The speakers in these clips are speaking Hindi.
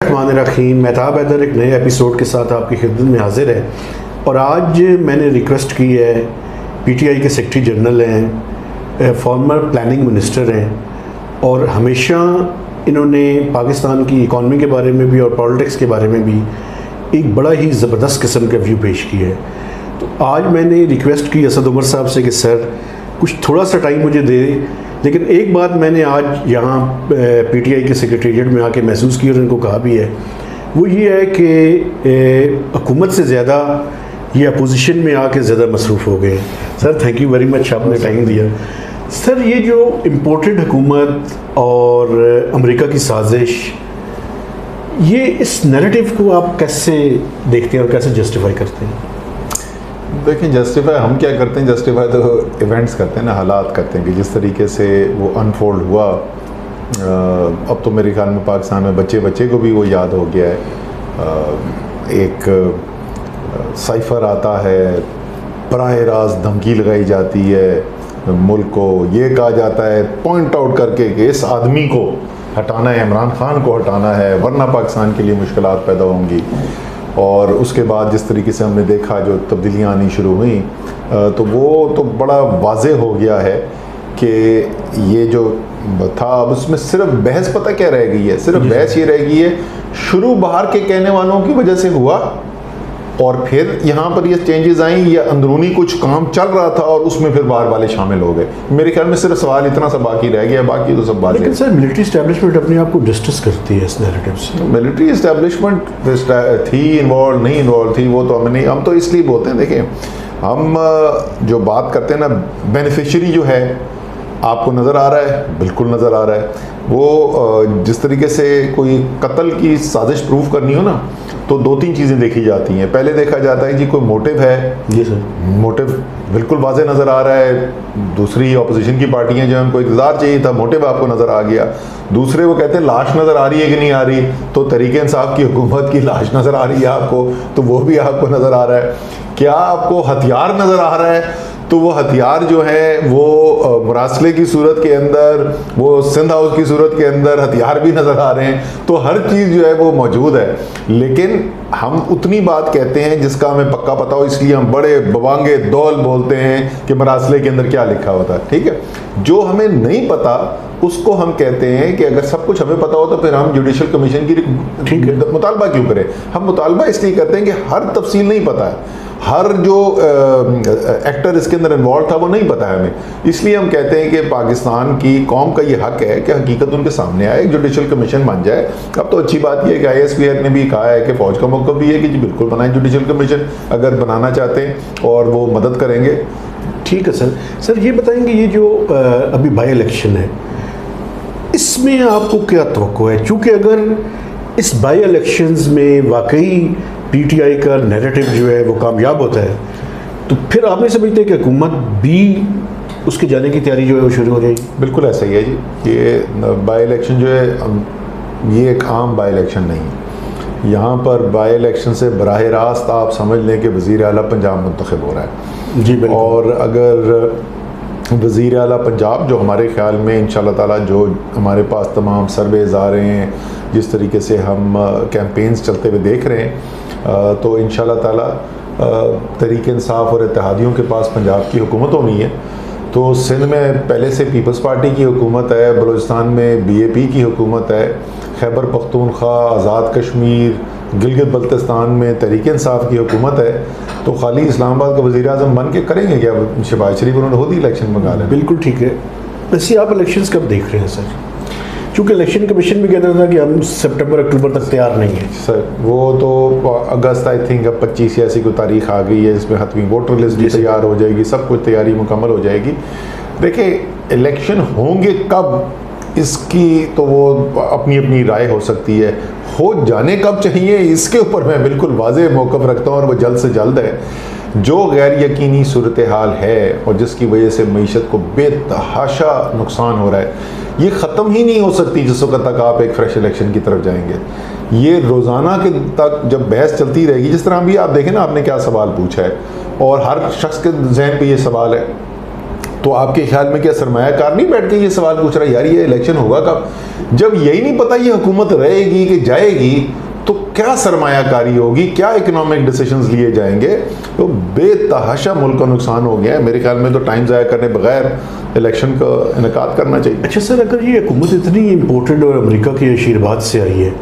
रहीम मेहताब हैदर एक नए एपिसोड के साथ आपकी खिदमत में हाजिर है। और आज मैंने रिक्वेस्ट की है, पीटीआई के सेक्रेटरी जनरल हैं, फॉर्मर प्लानिंग मिनिस्टर हैं और हमेशा इन्होंने पाकिस्तान की इकॉनमी के बारे में भी और पॉलिटिक्स के बारे में भी एक बड़ा ही ज़बरदस्त किस्म का व्यू पेश किया है। तो आज मैंने रिक्वेस्ट की असद उमर साहब से कि सर कुछ थोड़ा सा टाइम मुझे दे, लेकिन एक बात मैंने आज यहाँ पीटीआई के सेक्रेटेरिएट में आके महसूस की और इनको कहा भी है, वो ये है कि हुकूमत से ज़्यादा ये अपोजिशन में आके ज़्यादा मसरूफ़ हो गए। Sir thank you very much, आपने टाइम दिया। सर ये जो इम्पोर्टेड हुकूमत और अमेरिका की साजिश, ये इस नैरेटिव को आप कैसे देखते हैं और कैसे जस्टिफाई करते हैं? देखिए, जस्टिफाई हम क्या करते हैं, जस्टिफाई तो इवेंट्स करते हैं ना, हालात करते हैं कि जिस तरीके से वो अनफोल्ड हुआ। अब तो मेरे ख्याल में पाकिस्तान में बच्चे को भी वो याद हो गया है। एक साइफर आता है, बराह रास्त धमकी लगाई जाती है मुल्क को, ये कहा जाता है पॉइंट आउट करके कि इस आदमी को हटाना है, इमरान खान को हटाना है, वरना पाकिस्तान के लिए मुश्किलात पैदा होंगी। और उसके बाद जिस तरीके से हमने देखा जो तब्दीलियाँ आनी शुरू हुई, तो वो तो बड़ा वाज़े हो गया है कि ये जो था, अब उसमें सिर्फ बहस पता क्या रह गई है, सिर्फ बहस ये रह गई है शुरू बाहर के कहने वालों की वजह से हुआ और फिर यहाँ पर ये चेंजेस आई या अंदरूनी कुछ काम चल रहा था और उसमें फिर बाहर वाले शामिल हो गए। मेरे ख्याल में सिर्फ सवाल इतना सा बाकी रह गया, बाकी तो सब बात। लेकिन सर मिलिट्री इस्टेब्लिशमेंट अपने आप को डिस्कस करती है इस नैरेटिव से। मिलिट्री इस्टेब्लिशमेंट थी इन्वॉल्व, नहीं इन्वॉल्व थी, वो तो हम तो इसलिए बोलते हैं। देखिए, हम जो बात करते हैं ना, बेनिफिशियरी जो है आपको नज़र आ रहा है, बिल्कुल नज़र आ रहा है। वो जिस तरीके से कोई कत्ल की साजिश प्रूफ करनी हो ना, तो दो तीन चीज़ें देखी जाती हैं। पहले देखा जाता है कि कोई मोटिव है, जी सर, मोटिव बिल्कुल वाज़े नज़र आ रहा है। दूसरी अपोजिशन की पार्टियां जो उनको इक़्तिदार चाहिए था, मोटिव आपको नज़र आ गया। दूसरे वो कहते हैं लाश नज़र आ रही है कि नहीं आ रही, तो तहरीक इंसाफ की हुकूमत की लाश नज़र आ रही है आपको, तो वो भी आपको नज़र आ रहा है। क्या आपको हथियार नज़र आ रहा है, तो वो हथियार जो है वो मुरासले की सूरत के अंदर, वो सिंध हाउस की सूरत के अंदर हथियार भी नज़र आ रहे हैं। तो हर चीज़ जो है वो मौजूद है, लेकिन हम उतनी बात कहते हैं जिसका हमें पक्का पता हो, इसलिए हम बड़े बवांगे दौल बोलते हैं कि मुरासले के अंदर क्या लिखा होता है। ठीक है, जो हमें नहीं पता उसको हम कहते हैं कि अगर सब कुछ हमें पता हो तो फिर हम जुडिशल कमीशन की मुतालबा क्यों करें। हम मुतालबा इसलिए करते हैं कि हर तफसील नहीं पता है, हर जो एक्टर इसके अंदर इन्वॉल्व था वो नहीं पता है हमें। इसलिए हम कहते हैं कि पाकिस्तान की कौम का ये हक है कि हकीकत उनके सामने आए, एक जुडिशल कमीशन बन जाए। अब तो अच्छी बात यह है कि ISPR ने भी कहा है कि फौज का मौका भी है कि जी बिल्कुल बनाएं जुडिशल कमीशन, अगर बनाना चाहते हैं और वो मदद करेंगे। ठीक है सर। सर ये बताएंगे, ये जो अभी बाई इलेक्शन है, इसमें आपको क्या तवक्को है? चूँकि अगर इस बाई इलेक्शंस में वाकई पीटीआई का नैरेटिव जो है वो कामयाब होता है, तो फिर आप नहीं समझते कि हुकूमत भी उसके जाने की तैयारी जो है वो शुरू हो जाएगी? बिल्कुल ऐसा ही है जी। ये बाई इलेक्शन जो है, ये एक आम बाई इलेक्शन नहीं है। यहाँ पर बाई इलेक्शन से बराह रास्त आप समझ लें कि वज़ीर आला पंजाब मुंतखब हो रहा है जी बिल्कुल। और अगर वज़ीर आला पंजाब, जो हमारे ख्याल में इंशाल्लाह ताला जो हमारे पास तमाम सर्वेज आ रहे हैं, जिस तरीके से हम कैंपेन्स चलते हुए देख रहे हैं, तो इंशाल्लाह ताला तहरीक इंसाफ और इत्तेहादियों के पास पंजाब की हुकूमत होनी है। तो सिंध में पहले से पीपल्स पार्टी की हुकूमत है, बलूचिस्तान में BAP की हुकूमत है, खैबर पख्तूनख्वा, आज़ाद कश्मीर, गिलगित बल्तिस्तान में तहरीक इंसाफ की हुकूमत है। तो खाली इस्लामाबाद का वज़ीर आज़म बन के करेंगे क्या शहबाज शरीफ? उन्होंने खुद ही इलेक्शन मंगा लिया। बिल्कुल ठीक है। वैसे आप इलेक्शंस कब देख रहे हैं सर? क्योंकि इलेक्शन कमीशन भी कहता था कि हम सितंबर अक्टूबर तक तैयार नहीं है सर। वो तो अगस्त, आई थिंक अब 25 या ऐसी कोई तारीख आ गई है, इसमें हतमी वोटर लिस्ट भी तैयार हो जाएगी, सब कुछ तैयारी मुकम्मल हो जाएगी। देखिए, इलेक्शन होंगे कब, इसकी तो वो अपनी अपनी राय हो सकती है। हो जाने कब चाहिए, इसके ऊपर मैं बिल्कुल वाज़ेह मौक़िफ़ रखता हूँ और वो जल्द से जल्द है। जो गैर यकीनी सूरत हाल है और जिसकी वजह से मीशत को बेतहाशा नुकसान हो रहा है, ये ख़त्म ही नहीं हो सकती जिस वक्त तक आप एक फ्रेश इलेक्शन की तरफ जाएंगे। ये रोज़ाना के तक जब बहस चलती रहेगी, जिस तरह भी आप देखें ना, आपने क्या सवाल पूछा है और हर शख्स के जहन पे ये सवाल है तो आपके ख्याल में क्या सरमायाकार नहीं बैठ के ये सवाल पूछ रहा है यार ये इलेक्शन होगा कब? जब यही नहीं पता ये हुकूमत रहेगी कि जाएगी, तो क्या सरमायाकारी होगी, क्या इकोनॉमिक डिसीजंस लिए जाएंगे? तो बेतहाशा मुल्क का नुकसान हो गया है। मेरे ख्याल में तो टाइम ज़ाया करने बगैर इलेक्शन का इनेकाद करना चाहिए। अच्छा सर, अगर ये हुकूमत इतनी इम्पोर्टेड और अमेरिका के आशीर्वाद से आई है,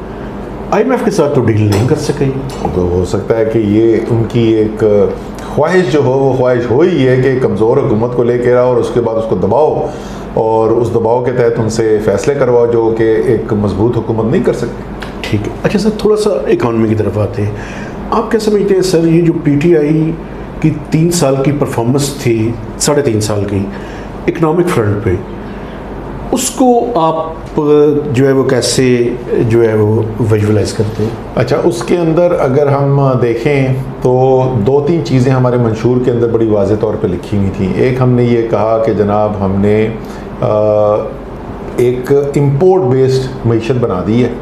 IMF के साथ तो डील नहीं कर सके? तो हो सकता है कि ये उनकी एक ख्वाहिश जो हो, वो ख्वाहिश हो ही है कि कमज़ोर हुकूमत को लेकर आओ और उसके बाद उसको दबाओ, और उस दबाव के तहत उनसे फैसले करवाओ जो कि एक मजबूत हुकूमत नहीं कर सकती। ठीक है। अच्छा सर, थोड़ा सा इकॉनमी की तरफ आते हैं। आप क्या समझते हैं सर, ये जो PTI की 3 साल की परफॉर्मेंस थी, 3.5 साल की इकोनॉमिक फ्रंट पे, उसको आप जो है वो कैसे जो है वो विजुअलाइज करते हैं? अच्छा, उसके अंदर अगर हम देखें तो 2-3 चीज़ें हमारे मंशूर के अंदर बड़ी वाज़ेह तौर पे लिखी हुई थी। एक, हमने ये कहा कि जनाब हमने एक इंपोर्ट बेस्ड मईशत बना दी है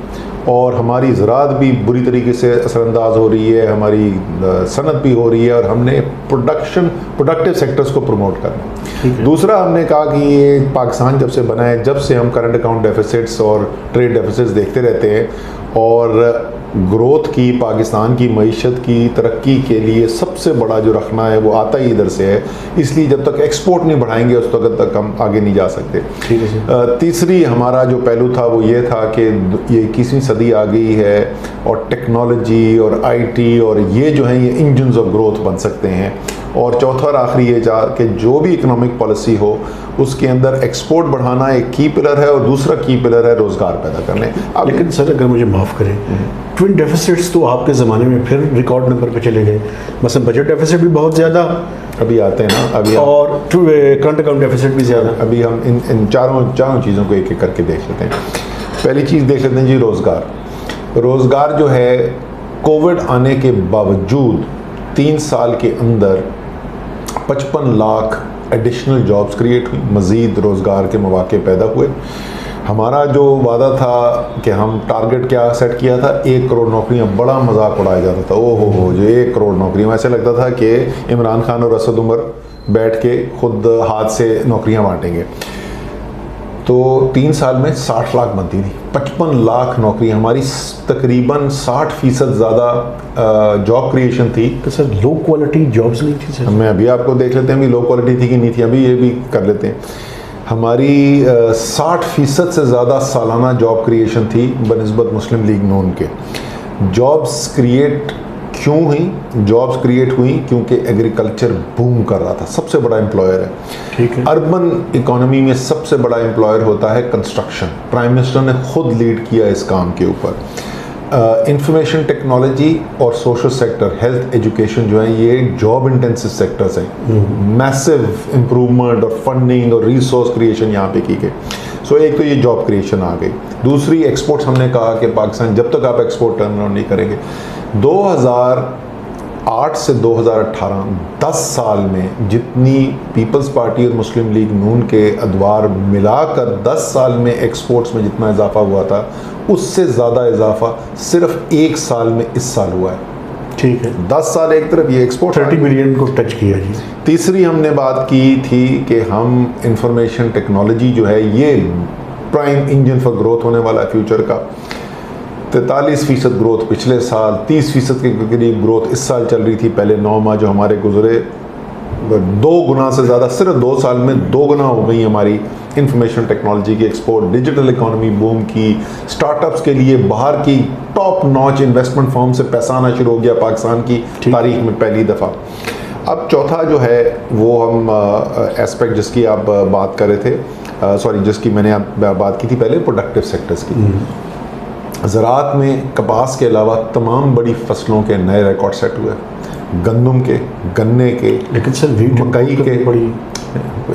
और हमारी ज़राअत भी बुरी तरीके से असरअंदाज हो रही है, हमारी सनत भी हो रही है, और हमने प्रोडक्टिव सेक्टर्स को प्रमोट करना। दूसरा, हमने कहा कि ये पाकिस्तान जब से बना है, जब से हम करंट अकाउंट डेफिसिट्स और ट्रेड डेफिसिट्स देखते रहते हैं, और ग्रोथ की, पाकिस्तान की मईशत की तरक्की के लिए सबसे बड़ा जो रखना है वो आता ही इधर से है। इसलिए जब तक एक्सपोर्ट नहीं बढ़ाएंगे उस वक्त तक हम आगे नहीं जा सकते। ठीक है। तीसरी हमारा जो पहलू था वो ये था कि ये 21वीं सदी आ गई है और टेक्नोलॉजी और IT और ये जो है ये इंजन्स ऑफ ग्रोथ बन सकते हैं। और चौथा और आखिरी ये कि जो भी इकोनॉमिक पॉलिसी हो उसके अंदर एक्सपोर्ट बढ़ाना एक की पिलर है और दूसरा की पिलर है रोज़गार पैदा करने। लेकिन सर, अगर मुझे माफ़ करें, ट्विन डेफिसिट्स तो आपके ज़माने में फिर रिकॉर्ड नंबर पे चले गए। मतलब बजट डेफिसिट भी बहुत ज़्यादा अभी आते हैं ना, अभी और करंट अकाउंट डेफिसिट भी ज़्यादा। अभी हम इन चारों चीज़ों को एक एक करके देख लेते हैं। पहली चीज़ देख लेते हैं जी, रोज़गार जो है कोविड आने के बावजूद 3 साल के अंदर 55 लाख एडिशनल जॉब्स क्रिएट हुई, मज़ीद रोज़गार के मौके पैदा हुए। हमारा जो वादा था कि हम टारगेट क्या सेट किया था, 1 करोड़ नौकरियां, बड़ा मजाक उड़ाया जाता था, ओहो हो जो 1 करोड़ नौकरियां, ऐसे लगता था कि इमरान खान और असद उमर बैठ के खुद हाथ से नौकरियां बांटेंगे। तो 3 साल में 60 लाख बनती थी, 55 लाख नौकरी, हमारी तकरीबन 60% ज़्यादा जॉब क्रिएशन थी। तो सर लो क्वालिटी जॉब्स नहीं थी सर? मैं अभी आपको देख लेते हैं भी लो क्वालिटी थी कि नहीं थी, अभी ये भी कर लेते हैं। हमारी 60% से ज़्यादा सालाना जॉब क्रिएशन थी बनिस्बत मुस्लिम लीग नून के। जॉब्स क्रिएट क्यों हुई? जॉब्स क्रिएट हुई क्योंकि एग्रीकल्चर बूम कर रहा था, सबसे बड़ा एम्प्लॉयर है। ठीक है। अर्बन इकोनॉमी में सबसे बड़ा एम्प्लॉयर होता है कंस्ट्रक्शन। प्राइम मिनिस्टर ने खुद लीड किया इस काम के ऊपर। इंफॉर्मेशन टेक्नोलॉजी और सोशल सेक्टर, हेल्थ, एजुकेशन जो है ये जॉब इंटेंसिव सेक्टर्स हैं। मैसिव इम्प्रूवमेंट और फंडिंग और रिसोर्स क्रिएशन यहाँ पे की गई। सो एक तो ये जॉब क्रिएशन आ गई। दूसरी, एक्सपोर्ट्स। हमने कहा कि पाकिस्तान जब तक आप एक्सपोर्ट टर्न अराउंड नहीं करेंगे, 2008 से 2018 10 साल में जितनी पीपल्स पार्टी और मुस्लिम लीग नून के अदवार मिलाकर 10 साल में एक्सपोर्ट्स में जितना इजाफा हुआ था, उससे ज़्यादा इजाफा सिर्फ 1 साल में इस साल हुआ है। ठीक है। 10 साल एक तरफ, ये एक्सपोर्ट 30 बिलियन को टच किया जी। तीसरी हमने बात की थी कि हम इंफॉर्मेशन टेक्नोलॉजी जो है ये प्राइम इंजन फॉर ग्रोथ होने वाला है फ्यूचर का। 43% ग्रोथ पिछले साल, 30% के करीब ग्रोथ इस साल चल रही थी। पहले 9 माह जो हमारे गुजरे, 2 गुना से ज़्यादा सिर्फ 2 साल में 2 गुना हो गई हमारी इंफॉर्मेशन टेक्नोलॉजी की एक्सपोर्ट। डिजिटल इकोनॉमी बूम की, स्टार्टअप्स के लिए बाहर की टॉप नॉच इन्वेस्टमेंट फर्म से पैसा आना शुरू हो गया पाकिस्तान की तारीख में पहली दफ़ा। अब चौथा जो है वो हम एस्पेक्ट जिसकी आप बात कर रहे थे, सॉरी जिसकी मैंने बात की थी पहले, प्रोडक्टिव सेक्टर्स की। ज़राअत में कपास के अलावा तमाम बड़ी फसलों के नए रिकॉर्ड सेट हुए, गंदम के, गन्ने के, लेकिन सर मकई के।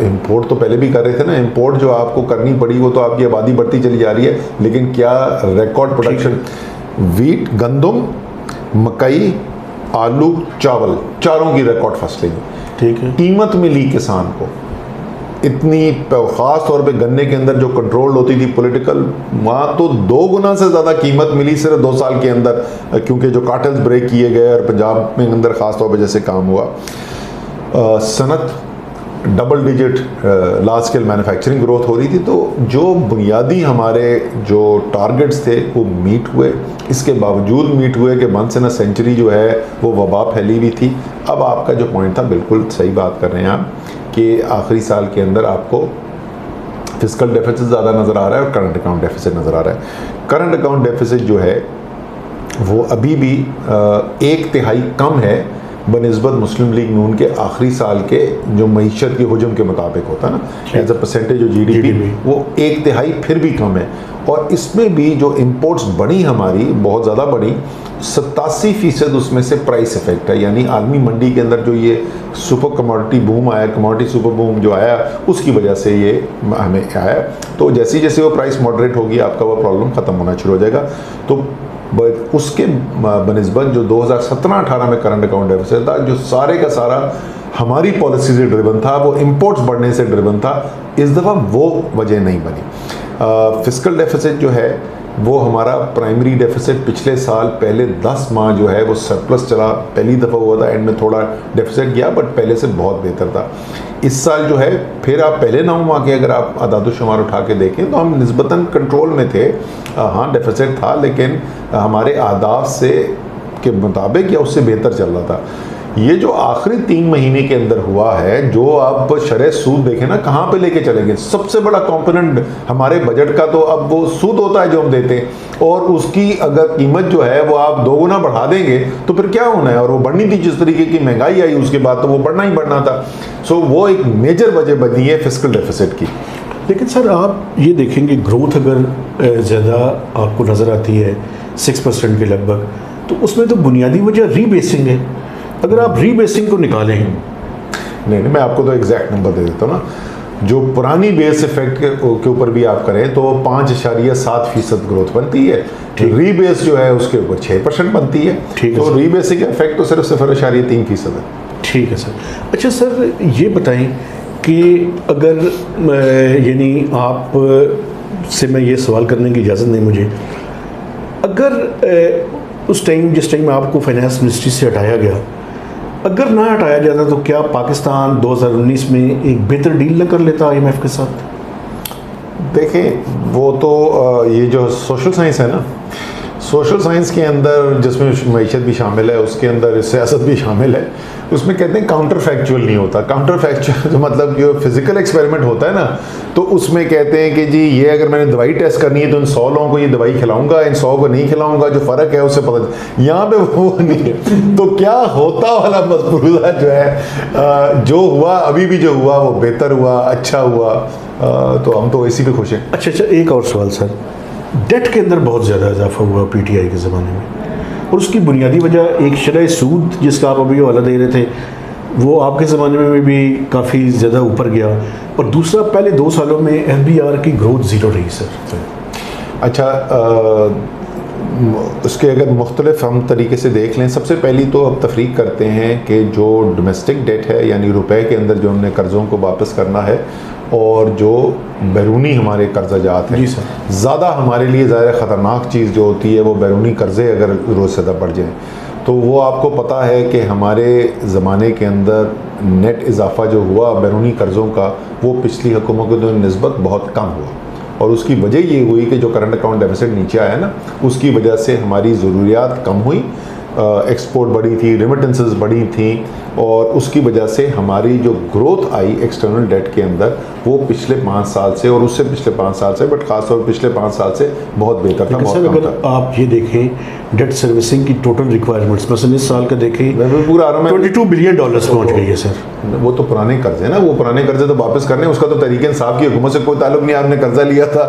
इंपोर्ट तो पहले भी कर रहे थे ना, इंपोर्ट जो आपको करनी पड़ी वो तो आपकी आबादी बढ़ती चली जा रही है, लेकिन क्या रिकॉर्ड प्रोडक्शन, वीट, गंदम, मकई, आलू, चावल, चारों की रिकॉर्ड फसलें। ठीक है। कीमत मिली किसान को इतनी, ख़ास तौर पे गन्ने के अंदर जो कंट्रोल होती थी पॉलिटिकल, वहाँ तो 2 गुना से ज़्यादा कीमत मिली सिर्फ 2 साल के अंदर, क्योंकि जो कार्टेल्स ब्रेक किए गए और पंजाब में अंदर ख़ास तौर पे जैसे काम हुआ। सनत double digit large scale manufacturing growth हो रही थी। तो जो बुनियादी हमारे जो टारगेट्स थे वो मीट हुए, इसके बावजूद मीट हुए कि वंस इन अ सेंचुरी जो है वो वबा फैली हुई थी। अब आपका जो पॉइंट था बिल्कुल सही बात कर रहे हैं आप कि आखिरी साल के अंदर आपको फिस्कल डेफिसिट ज़्यादा नज़र आ रहा है और करंट अकाउंट डेफिसिट नज़र आ रहा है। करंट अकाउंट डेफिसिट जो है वो अभी भी 1/3 कम है बनिस्बत मुस्लिम लीग नून के आखिरी साल के जो मईशत के हुजम के मुताबिक होता है ना, as a percentage of GDP वो 1/3 फिर भी कम है। और इसमें भी जो इंपोर्ट्स बढ़ी हमारी बहुत ज़्यादा बढ़ी, 87% उसमें से प्राइस इफेक्ट है। यानी आलमी मंडी के अंदर जो ये सुपर कमोडिटी बूम आया, कमोडिटी सुपर बूम जो आया, उसकी वजह से ये हमें आया। तो जैसे जैसे वो प्राइस मॉडरेट होगी आपका वो प्रॉब्लम ख़त्म होना शुरू हो जाएगा। तो उसके बनिस्बत जो 2017-18 में करंट अकाउंट डेफिसिट था, जो सारे का सारा हमारी पॉलिसी से ड्रिवन था, वो इंपोर्ट्स बढ़ने से ड्रिवन था, इस दफ़ा वो वजह नहीं बनी। फिस्कल डेफिसिट जो है वो हमारा प्राइमरी डेफिसिट पिछले साल पहले 10 माह जो है वो सरप्लस चला, पहली दफ़ा हुआ था, एंड में थोड़ा डेफिसिट गया बट पहले से बहुत बेहतर था। इस साल जो है फिर आप पहले 9 माह के अगर आप आदादुशुमार उठा के देखें तो हम निस्बतन कंट्रोल में थे। हाँ डेफिसिट था लेकिन हमारे आदाफ से के मुताबिक या उससे बेहतर चल रहा था। ये जो आखिरी 3 महीने के अंदर हुआ है, जो आप शरह सूद देखें ना कहाँ पे लेके चलेंगे, सबसे बड़ा कंपोनेंट हमारे बजट का तो अब वो सूद होता है जो हम देते हैं, और उसकी अगर कीमत जो है वो आप 2 गुना बढ़ा देंगे तो फिर क्या होना है। और वो बढ़नी थी, जिस तरीके की महंगाई आई उसके बाद तो वो बढ़ना ही बढ़ना था। सो वो एक मेजर वजह बनी है फिस्कल डेफिसिट की। लेकिन सर आप ये देखेंगे ग्रोथ अगर ज़्यादा आपको नज़र आती है 6% के लगभग, तो उसमें तो बुनियादी वजह रीबेसिंग है। अगर आप रीबेसिंग को निकालें, नहीं मैं आपको तो एग्जैक्ट नंबर दे देता हूँ ना, जो पुरानी बेस इफेक्ट के ऊपर भी आप करें तो 5.7% ग्रोथ बनती है। रीबेस जो है उसके ऊपर 6% बनती है। तो रीबेसिंग इफेक्ट तो सिर्फ 0.3% है। ठीक है सर। अच्छा सर ये बताएं कि अगर यानी आप से मैं ये सवाल करने की इजाज़त नहीं मुझे, अगर उस टाइम जिस टाइम आपको फाइनेंस मिनिस्ट्री से हटाया गया, अगर ना हटाया जाता तो क्या पाकिस्तान 2019 में एक बेहतर डील न कर लेता IMF के साथ? देखें वो तो ये जो सोशल साइंस है ना, सोशल साइंस के अंदर जिसमें मईशत भी शामिल है, उसके अंदर सियासत भी शामिल है, उसमें कहते हैं काउंटर फैक्चुअल नहीं होता। काउंटर फैक्चुअल जो मतलब जो फिजिकल एक्सपेरिमेंट होता है ना, तो उसमें कहते हैं कि जी ये अगर मैंने दवाई टेस्ट करनी है तो इन 100 लोगों को ये दवाई खिलाऊंगा, इन 100 को नहीं खिलाऊंगा, जो फ़र्क है उससे पता। यहाँ पे वो नहीं है। तो क्या होता वाला मसरूदा जो है, जो हुआ अभी भी जो हुआ वो बेहतर हुआ, अच्छा हुआ, तो हम तो इसी पे खुश हैं। अच्छा एक और सवाल सर, डेट के अंदर बहुत ज़्यादा इजाफा हुआ PTI के ज़माने में, और उसकी बुनियादी वजह एक शरह सूद जिसका आप अभी हवाला दे रहे थे, वो आपके ज़माने में भी काफ़ी ज़्यादा ऊपर गया, और दूसरा पहले 2 सालों में FBR की ग्रोथ ज़ीरो रही सर। अच्छा उसके अगर मुख्तलिफ हम तरीके से देख लें, सबसे पहली तो अब तफरीक करते हैं कि जो डोमेस्टिक डेट है यानी रुपए के अंदर जो हमने कर्ज़ों को वापस करना है, और जो बैरूनी हमारे कर्जा जात हैं, ज़्यादा हमारे लिए ज़्यादा ख़तरनाक चीज़ जो होती है वो बैरूनी कर्ज़े अगर रोज़ से बढ़ जाएँ, तो वो आपको पता है कि हमारे ज़माने के अंदर नेट इजाफ़ा जो हुआ बैरूनी कर्ज़ों का वो पिछली हुकूमतों की निस्बत बहुत कम हुआ। और उसकी वजह ये हुई कि जो करंट अकाउंट डेफिसिट नीचे आया ना, उसकी वजह से हमारी ज़रूरियात कम हुई, एक्सपोर्ट बढ़ी थी, रेमिटेंसेस बढ़ी थी, और उसकी वजह से हमारी जो ग्रोथ आई एक्सटर्नल डेट के अंदर वो पिछले 5 साल से और उससे पिछले 5 साल से, बट खासतौर पर पिछले 5 साल से बहुत बेहतर था, बहुत कम था। आप ये देखें डेट सर्विसिंग की टोटल रिक्वायरमेंट्स मसलन इस साल का देखें, मैं पूरा आ रहा हूँ, $22 बिलियन पहुँच गई है सर। वो तो पुराने कर्जे हैं ना, वो पुराने कर्जे तो वापस करने, उसका तो तरीके इंसाफ की हुकूमत से कोई ताल्लुक नहीं। आपने कर्जा लिया था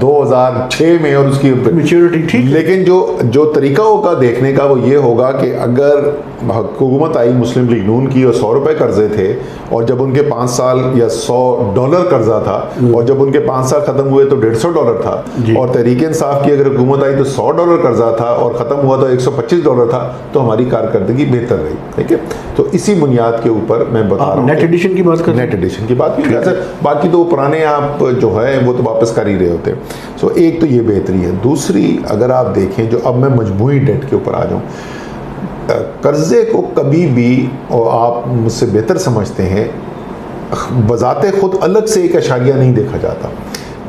2006 में और उसकी मैच्योरिटी ठीक, लेकिन जो तरीका होगा देखने का वो ये होगा कि अगर हुकूमत आई मुस्लिम लीग नून की और 100 रुपये कर्जे थे, और जब उनके 5 साल या $100 कर्जा था, और जब उनके 5 साल ख़त्म हुए तो $150 था, और तहरीक इंसाफ की अगर हुकूमत आई तो $100 कर्जा था और ख़त्म हुआ तो $125 था, तो हमारी कारकर्दगी बेहतर रही। ठीक है, तो इसी बुनियाद के ऊपर मैं बता रहा हूँ। नेट एडिशन की बात कर, नेट एडिशन की बात की, बाकी तो पुराने आप जो है वो तो वापस कर ही रहे होते। सो एक तो ये बेहतरी है। दूसरी अगर आप देखें, जो अब मैं मजमूई डेट के ऊपर आ जाऊँ, कर्ज़े को कभी भी, और आप मुझसे बेहतर समझते हैं, बजाते खुद अलग से एक अशारिया नहीं देखा जाता।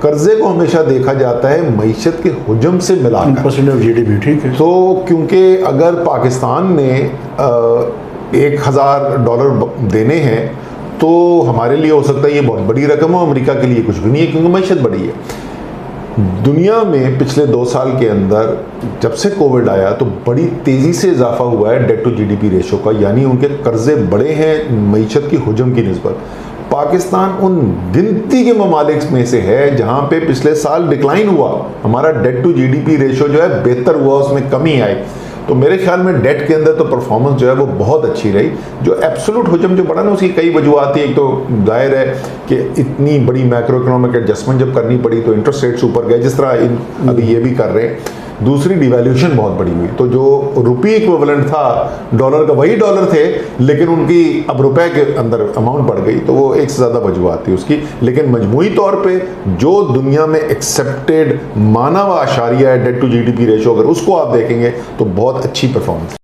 कर्जे को हमेशा देखा जाता है मईशत के हुजम से मिलाकर। 10% ऑफ GDP, ठीक है। तो क्योंकि अगर पाकिस्तान ने $1000 देने हैं तो हमारे लिए हो सकता है ये बहुत बड़ी रकम हो, अमेरिका के लिए कुछ भी नहीं है क्योंकि मईशत बड़ी है। दुनिया में पिछले 2 साल के अंदर जब से कोविड आया तो बड़ी तेज़ी से इजाफा हुआ है डेट टू GDP रेशो का, यानी उनके कर्जे बड़े हैं मईशत की हुजम की निस्बत। पाकिस्तान उन गिनती के ममालिक में से है जहां पे पिछले साल डिक्लाइन हुआ, हमारा डेट टू GDP रेशो जो है बेहतर हुआ, उसमें कमी आई। तो मेरे ख्याल में डेट के अंदर तो परफॉर्मेंस जो है वो बहुत अच्छी रही। जो एब्सोल्यूट हुजम जो बढ़ा ना उसकी कई वजूहत थी। एक तो जाहिर है कि इतनी बड़ी मैक्रो इकोनॉमिक एडजस्टमेंट जब करनी पड़ी तो इंटरेस्ट रेट्स ऊपर गए, जिस तरह अभी ये भी कर रहे हैं। दूसरी डिवैल्यूशन बहुत बड़ी हुई, तो जो रुपी इक्विवेलेंट था डॉलर का वही डॉलर थे, लेकिन उनकी अब रुपए के अंदर अमाउंट बढ़ गई, तो वो एक से ज़्यादा वजूहत थी उसकी। लेकिन मजमूई तौर पे जो दुनिया में एक्सेप्टेड माना हुआ आशारिया है डेट टू GDP रेशो, अगर उसको आप देखेंगे तो बहुत अच्छी परफॉर्मेंस।